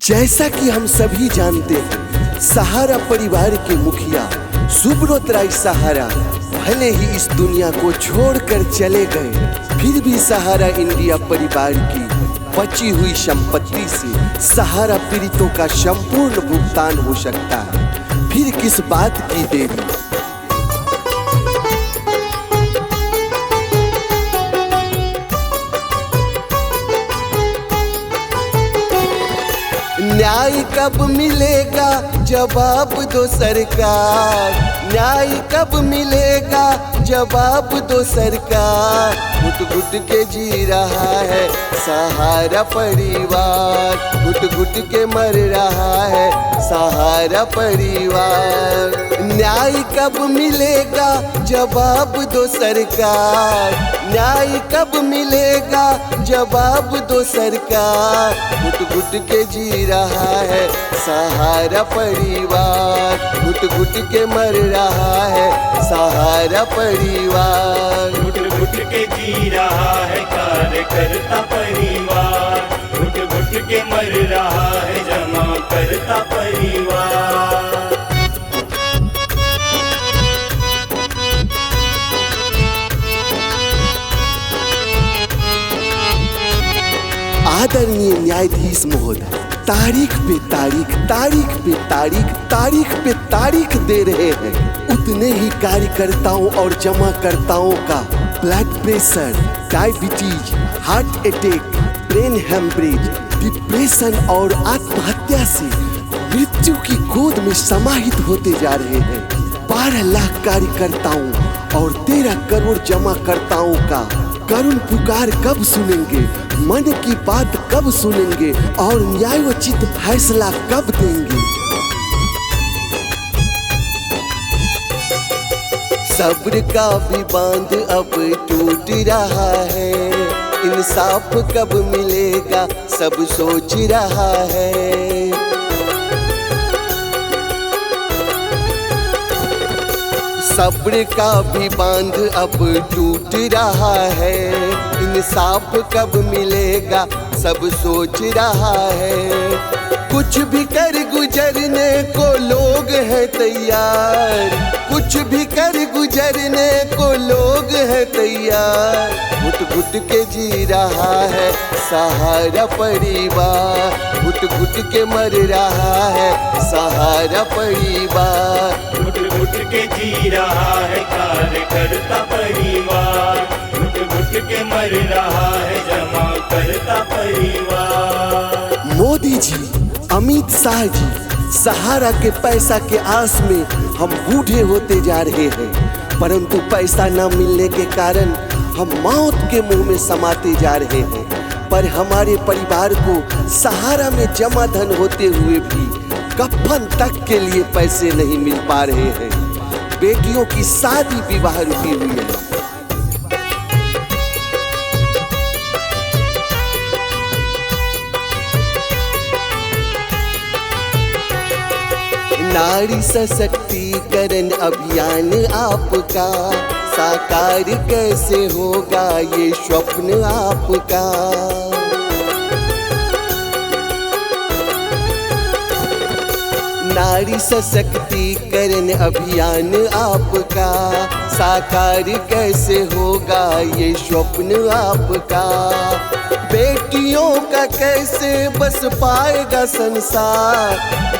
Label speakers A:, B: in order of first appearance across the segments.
A: जैसा कि हम सभी जानते हैं, सहारा परिवार के मुखिया सुब्रत राय सहारा भले ही इस दुनिया को छोड़कर चले गए, फिर भी सहारा इंडिया परिवार की बची हुई संपत्ति से सहारा पीड़ितों का संपूर्ण भुगतान हो सकता है। फिर किस बात की देरी। न्याय कब मिलेगा जवाब दो सरकार, न्याय कब मिलेगा जवाब दो सरकार। घुट घुट के जी रहा है सहारा परिवार, घुट घुट के मर रहा है सहारा परिवार। न्याय कब मिलेगा जवाब दो सरकार, न्याय कब मिलेगा जवाब दो सरकार। घुट घुट के जी रहा है सहारा परिवार, घुट घुट के मर रहा है सहारा परिवार।
B: घुट घुट के जी रहा है कार्यकर्ता परिवार, घुट घुट के मर रहा है जमा करता परिवार।
A: आदरणीय न्यायाधीश महोदय, तारीख पे तारीख, तारीख पे तारीख, तारीख पे तारीख दे रहे हैं। उतने ही कार्यकर्ताओं और जमाकर्ताओं का blood pressure, diabetes, heart attack, brain haemorrhage, depression और आत्महत्या से मृत्यु की गोद में समाहित होते जा रहे हैं। 12 लाख कार्यकर्ताओं और 13 करोड़ जमाकर्ताओं का करुण पुकार कब सुनेंगे, मन की बात कब सुनेंगे और न्यायोचित फैसला कब देंगे। सब्र का भी बांध अब टूट रहा है, इंसाफ कब मिलेगा सब सोच रहा है। सब्र का भी बांध अब टूट रहा है, इंसाफ कब मिलेगा सब सोच रहा है। कुछ भी कर गुजरने को लोग हैं तैयार, कुछ भी कर गुजरने को लोग हैं तैयार। घुट घुट के जी रहा है सहारा परिवार, घुट घुट के मर रहा है सहारा परिवार।
B: घुट घुट के जी रहा है कार्यकर्ता परिवार, घुट घुट के मर रहा है जमा करता परिवार।
A: मोदी जी, अमित शाह जी, सहारा के पैसा के आस में हम बूढ़े होते जा रहे हैं, परंतु पैसा न मिलने के कारण हम मौत के मुंह में समाते जा रहे हैं। पर हमारे परिवार को सहारा में जमा धन होते हुए भी कफन तक के लिए पैसे नहीं मिल पा रहे हैं। बेटियों की शादी विवाह रुकी हुई है। नारी सशक्तिकरण अभियान आपका साकार कैसे होगा ये स्वप्न आपका। नारी सशक्तिकरण अभियान आपका साकार कैसे होगा ये स्वप्न आपका। बेटियों का कैसे बस पाएगा संसार,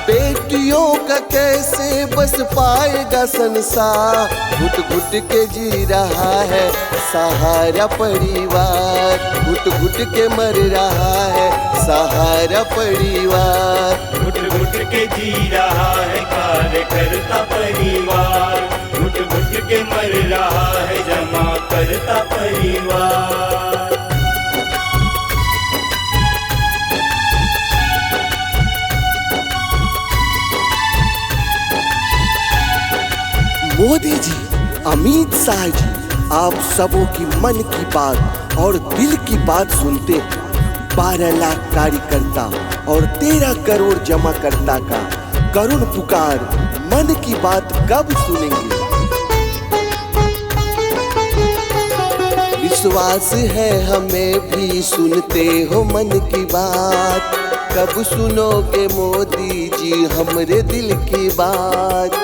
A: बेटियों का कैसे बस पाएगा संसार। घुट घुट के जी रहा है सहारा परिवार, घुट घुट के मर रहा है सहारा परिवार।
B: घुट घुट के जी रहा है कार्यकर्ता परिवार, घुट घुट के मर रहा है जमा करता परिवार।
A: मोदी जी, अमित शाह जी, आप सबों की मन की बात और दिल की बात सुनते हैं। 12 लाख कार्यकर्ता और 13 करोड़ जमाकर्ता का करुण पुकार, मन की बात कब सुनेंगे। विश्वास है हमें भी सुनते हो मन की बात, कब सुनोगे मोदी जी हमरे दिल की बात।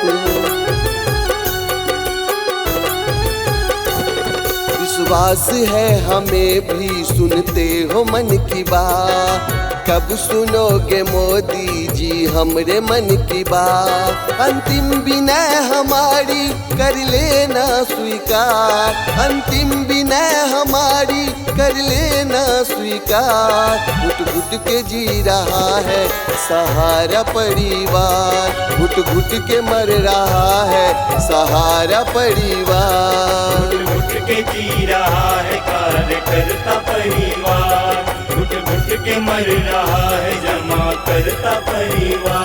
A: विश्वास है हमें भी सुनते हो मन की बात, कब सुनोगे मोदी जी हमरे मन की बात। अंतिम विनय हमारी कर लेना स्वीकार, अंतिम विनय हमारी कर लेना स्वीकार। घुट घुट के जी रहा है सहारा परिवार, घुट घुट के मर रहा है सहारा परिवार।
B: घुट के जी रहा है कार्यकर्ता परिवार, घुट घुट के मर रहा है जमा करता परिवार।